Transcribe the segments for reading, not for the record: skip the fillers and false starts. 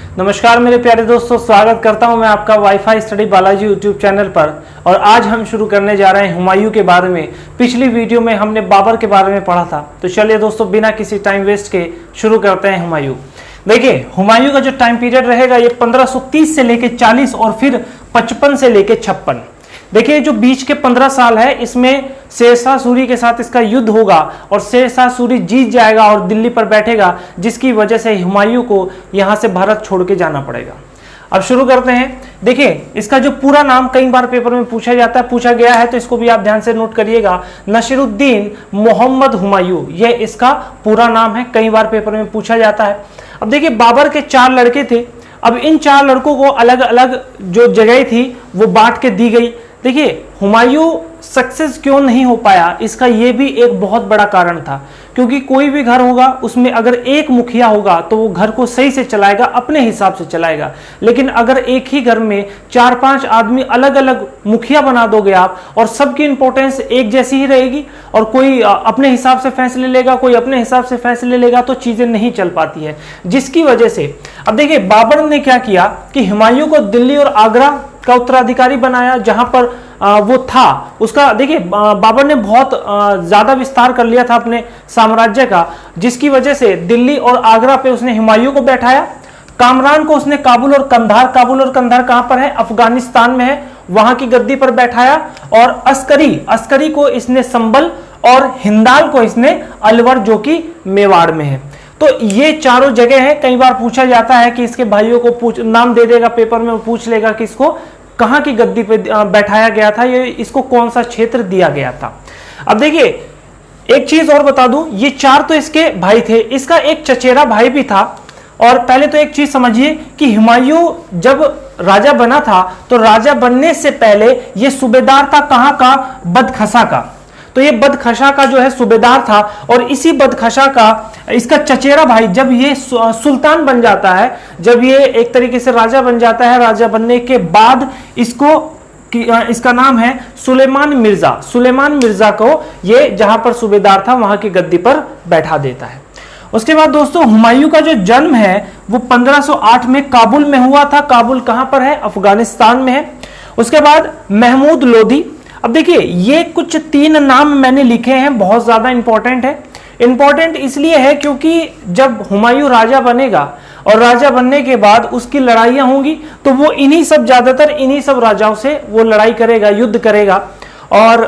नमस्कार मेरे प्यारे दोस्तों, स्वागत करता हूं मैं आपका wifi study Balaji YouTube channel पर। और आज हम शुरू करने जा रहे हैं हुमायूं के बारे में। पिछली वीडियो में हमने बाबर के बारे में पढ़ा था, तो चलिए दोस्तों बिना किसी टाइम वेस्ट के शुरू करते हैं हुमायूं। देखिए हुमायूं का जो टाइम पीरियड रहेगा ये 1530 से लेके 40 और फिर 55 से लेके 56। देखिए जो बीच के 15 साल है इसमें शेरशाह सूरी के साथ इसका युद्ध होगा और शेरशाह सूरी जीत जाएगा और दिल्ली पर बैठेगा, जिसकी वजह से हुमायूं को यहां से भारत छोड़ के जाना पड़ेगा। अब शुरू करते हैं। देखिए इसका जो पूरा नाम कई बार पेपर में पूछा गया है, तो इसको भी आप ध्यान से नोट करिएगा। नसीरुद्दीन मोहम्मद हुमायूं, ये इसका पूरा नाम है, कई बार पेपर में पूछा जाता है। अब देखिए बाबर के 4 लड़के थे। अब इन 4 लड़कों को अलग अलग जो जगह थी वो बांट के दी गई। देखिए हुमायूं सक्सेस क्यों नहीं हो पाया, इसका यह भी एक बहुत बड़ा कारण था, क्योंकि कोई भी घर होगा उसमें अगर एक मुखिया होगा तो वो घर को सही से चलाएगा, अपने हिसाब से चलाएगा। लेकिन अगर एक ही घर में 4-5 आदमी अलग अलग मुखिया बना दोगे आप और सबकी इंपॉर्टेंस एक जैसी ही रहेगी और कोई अपने हिसाब से फैसले लेगा, कोई अपने हिसाब से फैसले लेगा, तो चीजें नहीं चल पाती है। जिसकी वजह से अब देखिए बाबर ने क्या किया कि हुमायूं को दिल्ली और आगरा का उत्तराधिकारी बनाया, जहां पर वो था उसका। देखिए बाबर ने बहुत ज्यादा विस्तार कर लिया था अपने साम्राज्य का, जिसकी वजह से दिल्ली और आगरा पे उसने हुमायूं को बैठाया। कामरान को उसने काबुल और कंधार कहां पर है, अफगानिस्तान में है, वहां की गद्दी पर बैठाया। और अस्करी को इसने संबल और हिंदाल को इसने अलवर, जो कि मेवाड़ में है। तो ये चारों जगह है। कई बार पूछा जाता है कि इसके भाइयों को नाम दे देगा पेपर में, पूछ लेगा कि इसको कहां की गद्दी पे बैठाया गया था, ये इसको कौन सा क्षेत्र दिया गया था। अब देखिए एक चीज और बता दूं, ये 4 तो इसके भाई थे, इसका एक चचेरा भाई भी था। और पहले तो एक चीज समझिए कि हुमायूं जब राजा बना था तो राजा बनने से पहले ये सूबेदार था कहां का, बदखशा का। तो ये बदखशा का जो है सूबेदार था, और इसी बदखशा का इसका चचेरा भाई जब ये सुल्तान बन जाता है, जब ये एक तरीके से राजा बन जाता है, राजा बनने के बाद इसका नाम है सुलेमान मिर्जा को ये जहां पर सूबेदार था वहां की गद्दी पर बैठा देता है। उसके बाद दोस्तों हुमायूं का जो जन्म है वो 1508 में काबुल में हुआ था। काबुल कहां पर है, अफगानिस्तान में है। उसके बाद महमूद लोधी। अब देखिए ये कुछ 3 नाम मैंने लिखे हैं, बहुत ज्यादा इंपॉर्टेंट है। इंपॉर्टेंट इसलिए है क्योंकि जब हुमायूं राजा बनेगा और राजा बनने के बाद उसकी लड़ाइयां होंगी, तो वो ज्यादातर इन्हीं सब राजाओं से वो लड़ाई करेगा, युद्ध करेगा। और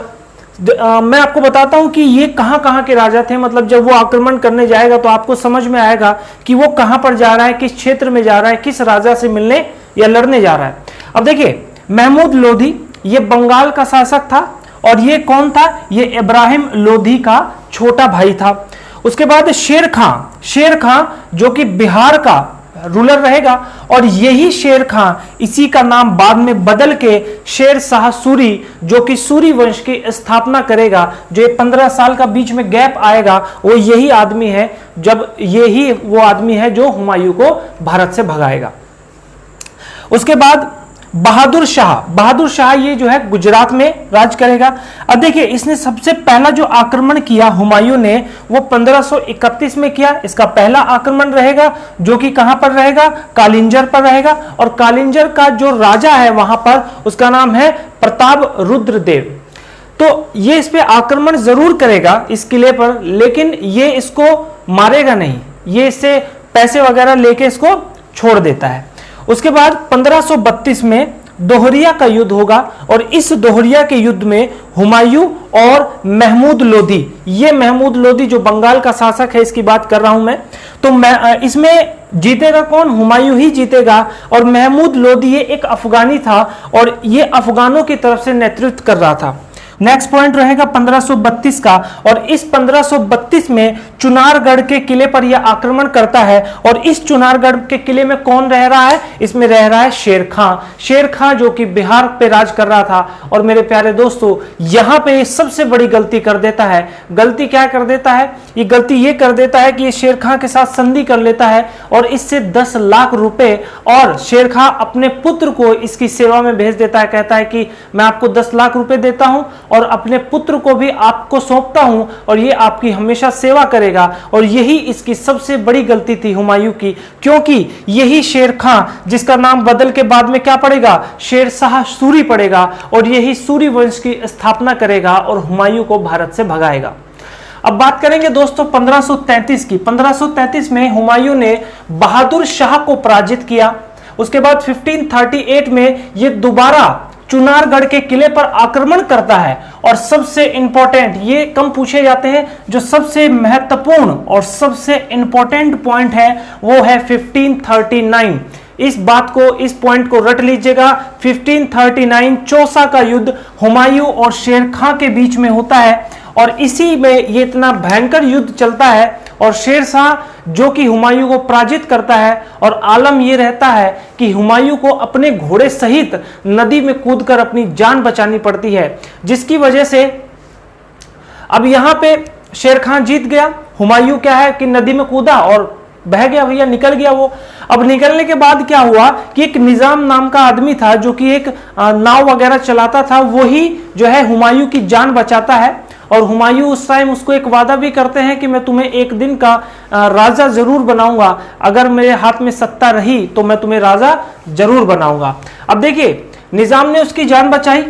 मैं आपको बताता हूं कि ये कहां के राजा थे। मतलब जब वो आक्रमण करने जाएगा तो आपको समझ में आएगा कि वो कहां पर जा रहा है, किस क्षेत्र में जा रहा है, किस राजा से मिलने या लड़ने जा रहा है। अब देखिए महमूद लोधी ये बंगाल का शासक था, और ये कौन था, ये इब्राहिम लोधी का छोटा भाई था। उसके बाद शेर खां जो कि बिहार का रूलर रहेगा, और यही शेर खां इसी का नाम बाद में बदल के शेरशाह सूरी, जो कि सूरी वंश की स्थापना करेगा। जो 15 साल का बीच में गैप आएगा वो यही आदमी है, यही वो आदमी है जो हुमायूं को भारत से भगाएगा। उसके बाद बहादुर शाह ये जो है गुजरात में राज करेगा। अब देखिए इसने सबसे पहला जो आक्रमण किया हुमायूं ने वो 1531 में किया। इसका पहला आक्रमण रहेगा जो कि कहां पर रहेगा, कालिंजर पर रहेगा। और कालिंजर का जो राजा है वहां पर उसका नाम है प्रताप रुद्रदेव। तो ये इस पे आक्रमण जरूर करेगा इस किले पर, लेकिन ये इसको मारेगा नहीं, ये इससे पैसे वगैरह लेके इसको छोड़ देता है। उसके बाद 1532 में दोहरिया का युद्ध होगा, और इस दोहरिया के युद्ध में हुमायूं और महमूद लोधी, ये महमूद लोधी जो बंगाल का शासक है इसकी बात कर रहा हूं मैं, तो इसमें जीतेगा कौन, हुमायूं ही जीतेगा। और महमूद लोधी ये एक अफगानी था और ये अफगानों की तरफ से नेतृत्व कर रहा था। नेक्स्ट पॉइंट रहेगा 1532 का, और इस 1532 में चुनारगढ़ के किले पर यह आक्रमण करता है। और इस चुनारगढ़ के किले में कौन रह रहा है, इसमें रह रहा है शेर खां जो कि बिहार पे राज कर रहा था। और मेरे प्यारे दोस्तों यहां पे सबसे बड़ी गलती कर देता है। गलती क्या कर देता है, ये गलती ये कर देता है कि ये शेर खां के साथ संधि कर लेता है और इससे 10 लाख रुपए, और शेर खां अपने पुत्र को इसकी सेवा में भेज देता है। कहता है कि मैं आपको 10 लाख रुपए देता हूं और अपने पुत्र को भी आपको सौंपता हूं और ये आपकी हमेशा सेवा करेगा। और यही इसकी सबसे बड़ी गलती थी हुमायूं की, क्योंकि यही शेर खां, जिसका नाम बदल के बाद में क्या पड़ेगा, शेर शाह सूरी पड़ेगा, और यही सूरी वंश की स्थापना करेगा और हुमायूं को भारत से भगाएगा। अब बात करेंगे दोस्तों 1533 की। 1533 में हुमायूं ने बहादुर शाह को पराजित किया। उसके बाद 1538 में ये दोबारा चुनारगढ़ के किले पर आक्रमण करता है। और सबसे इंपॉर्टेंट, ये कम पूछे जाते हैं, जो सबसे महत्वपूर्ण और सबसे इंपॉर्टेंट पॉइंट है वो है 1539। इस बात को, इस पॉइंट को रट लीजिएगा। 1539 चौसा का युद्ध हुमायूं और शेर खां के बीच में होता है और इसी में ये इतना भयंकर युद्ध चलता है और शेर शाह जो कि हुमायूं को पराजित करता है। और आलम यह रहता है कि हुमायूं को अपने घोड़े सहित नदी में कूदकर अपनी जान बचानी पड़ती है, जिसकी वजह से अब यहां पे शेर खां जीत गया। हुमायूं क्या है कि नदी में कूदा और बह गया, भैया निकल गया वो। अब निकलने के बाद क्या हुआ कि एक निजाम नाम का आदमी था जो कि एक नाव वगैरह चलाता था, वही जो है हुमायूं की जान बचाता है। और हुमायूं उस टाइम उसको एक वादा भी करते हैं कि मैं तुम्हें एक दिन का राजा जरूर बनाऊंगा, अगर मेरे हाथ में सत्ता रही तो मैं तुम्हें राजा जरूर बनाऊंगा। अब देखिए, निजाम ने उसकी जान बचाई,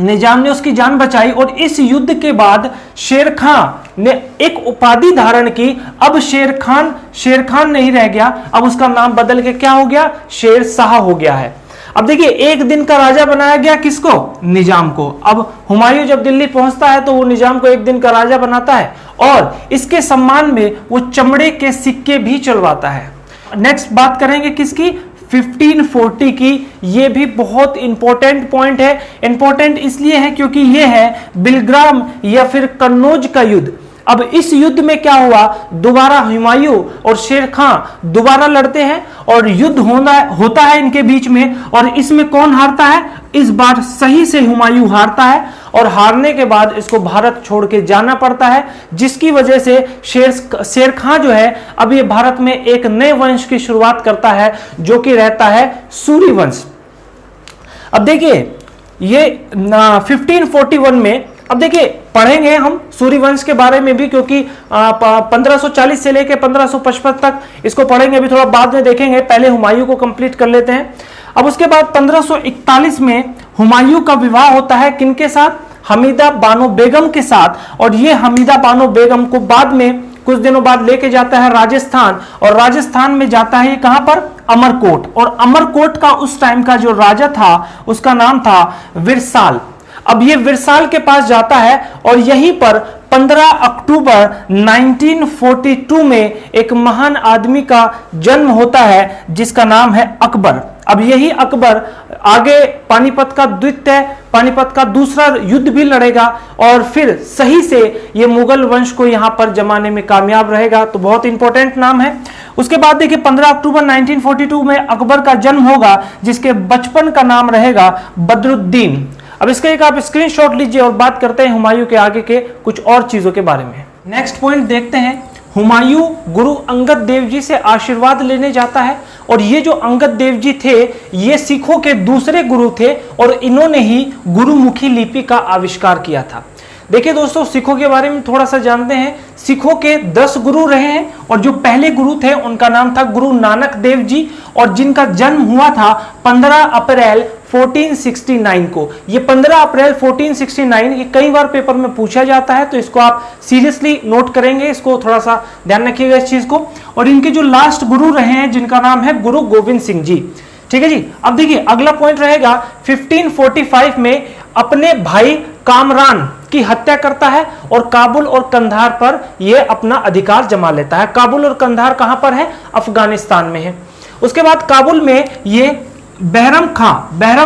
निजाम ने उसकी जान बचाई और इस युद्ध के बाद शेर खां ने एक उपाधि धारण की। अब शेर खान नहीं रह गया, अब उसका नाम बदल के क्या हो गया, शेर शाह हो गया है। अब देखिए, एक दिन का राजा बनाया गया किसको, निजाम को। अब हुमायूं जब दिल्ली पहुंचता है तो वो निजाम को एक दिन का राजा बनाता है और इसके सम्मान में वो चमड़े के सिक्के भी चलवाता है। नेक्स्ट बात करेंगे किसकी, 1540 की। ये भी बहुत इंपॉर्टेंट पॉइंट है। इंपॉर्टेंट इसलिए है क्योंकि ये है बिलग्राम या फिर कन्नौज का युद्ध। अब इस युद्ध में क्या हुआ, दोबारा हुमायूं और शेर खां दोबारा लड़ते हैं और युद्ध होता है इनके बीच में। और इसमें कौन हारता है, इस बार सही से हुमायूं हारता है और हारने के बाद इसको भारत छोड़ के जाना पड़ता है, जिसकी वजह से शेर खां जो है अब ये भारत में एक नए वंश की शुरुआत करता है जो कि रहता है सूरी वंश। अब देखिए, ये 1541 में, अब देखिए पढ़ेंगे हम सूर्यवंश के बारे में भी, क्योंकि 1540 से लेकर 1555 तक इसको पढ़ेंगे, अभी थोड़ा बाद में देखेंगे, पहले हुमायूं को कंप्लीट कर लेते हैं। अब उसके बाद 1541 में हुमायूं का विवाह होता है किनके साथ, हमीदा बानो बेगम के साथ। और ये हमीदा बानो बेगम को बाद में कुछ दिनों बाद लेके जाता है राजस्थान, और राजस्थान में जाता है ये कहां पर, अमरकोट। और अमरकोट का उस टाइम का जो राजा था उसका नाम था विरसाल। अब ये विरसाल के पास जाता है और यहीं पर 15 अक्टूबर 1942 में एक महान आदमी का जन्म होता है जिसका नाम है अकबर। अब यही अकबर आगे पानीपत का दूसरा युद्ध भी लड़ेगा और फिर सही से ये मुगल वंश को यहां पर जमाने में कामयाब रहेगा। तो बहुत इंपॉर्टेंट नाम है। उसके बाद देखिए 15 अक्टूबर 1942 में अकबर का जन्म होगा, जिसके बचपन का नाम रहेगा बदरुद्दीन। अब इसका एक आप स्क्रीनशॉट लीजिए और बात करते हैं हुमायूं के आगे के कुछ और चीजों के बारे में। नेक्स्ट पॉइंट देखते हैं, हुमायूं गुरु अंगद देव जी से आशीर्वाद लेने जाता है। और ये जो अंगद देव जी थे ये सिखों के दूसरे गुरु थे और इन्होंने ही गुरुमुखी लिपि का आविष्कार किया था। देखिए दोस्तों, सिखों के बारे में थोड़ा सा जानते हैं। सिखों के 10 गुरु रहे हैं और जो पहले गुरु थे उनका नाम था गुरु नानक देव जी, और जिनका जन्म हुआ था 15 अप्रैल 1469 को। ये 15 अप्रैल 1469 ये कई बार पेपर में पूछा जाता है, तो इसको आप सीरियसली नोट करेंगे, इसको थोड़ा सा ध्यान रखिएगा इस चीज को। और इनके जो लास्ट गुरु रहे हैं जिनका नाम है गुरु गोविंद सिंह जी। ठीक है जी। अब देखिए अगला पॉइंट रहेगा 1545 में अपने भाई कामरान की हत्या करता है और काबुल और कंधार पर यह अपना अधिकार जमा लेता है। काबुल और कंधार कहां पर है, अफगानिस्तान में है। उसके बाद काबुल में ये बहरम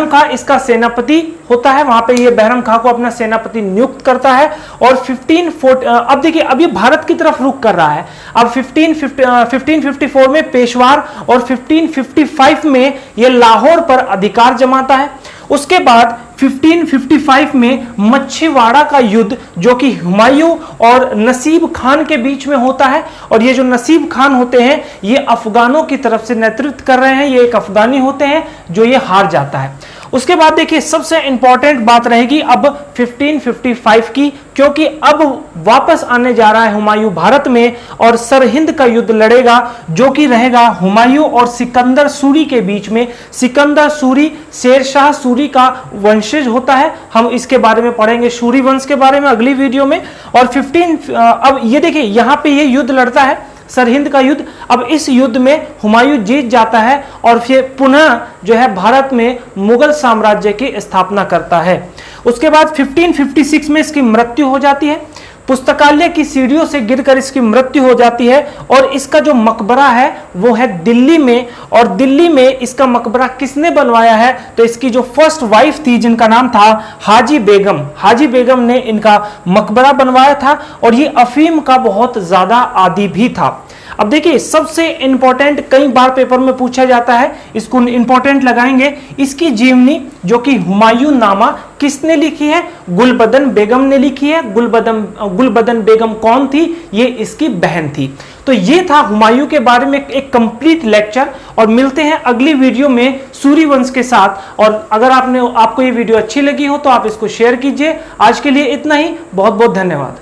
खां इसका सेनापति होता है, वहां पे ये बहरम खां को अपना सेनापति नियुक्त करता है। और 1540 अब देखिए अभी भारत की तरफ रुख कर रहा है। अब 1554 में पेशवार और 1555 में ये लाहौर पर अधिकार जमाता है। उसके बाद 1555 में मच्छीवाड़ा का युद्ध जो कि हुमायूं और नसीब खान के बीच में होता है। और ये जो नसीब खान होते हैं ये अफगानों की तरफ से नेतृत्व कर रहे हैं, ये एक अफगानी होते हैं जो ये हार जाता है। उसके बाद देखिए सबसे इंपॉर्टेंट बात रहेगी अब 1555 की, क्योंकि अब वापस आने जा रहा है हुमायूं भारत में और सरहिंद का युद्ध लड़ेगा, जो कि रहेगा हुमायूं और सिकंदर सूरी के बीच में। सिकंदर सूरी शेरशाह सूरी का वंशज होता है, हम इसके बारे में पढ़ेंगे सूरी वंश के बारे में अगली वीडियो में। और अब ये देखिए यहां पे ये युद्ध लड़ता है सरहिंद का युद्ध। अब इस युद्ध में हुमायूं जीत जाता है और फिर पुनः जो है भारत में मुगल साम्राज्य की स्थापना करता है। उसके बाद 1556 में इसकी मृत्यु हो जाती है, पुस्तकालय की सीढ़ियों से गिरकर इसकी मृत्यु हो जाती है। और इसका जो मकबरा है वो है दिल्ली में, और दिल्ली में इसका मकबरा किसने बनवाया है, तो इसकी जो फर्स्ट वाइफ थी जिनका नाम था हाजी बेगम, हाजी बेगम ने इनका मकबरा बनवाया था। और ये अफीम का बहुत ज्यादा आदी भी था। अब देखिए सबसे इंपॉर्टेंट, कई बार पेपर में पूछा जाता है, इसको इंपॉर्टेंट लगाएंगे, इसकी जीवनी जो कि हुमायूं नामा किसने लिखी है, गुलबदन बेगम ने लिखी है। गुलबदन बेगम कौन थी, ये इसकी बहन थी। तो ये था हुमायूं के बारे में एक कंप्लीट लेक्चर, और मिलते हैं अगली वीडियो में सूरी वंश के साथ। और अगर आपको ये वीडियो अच्छी लगी हो तो आप इसको शेयर कीजिए। आज के लिए इतना ही, बहुत बहुत धन्यवाद।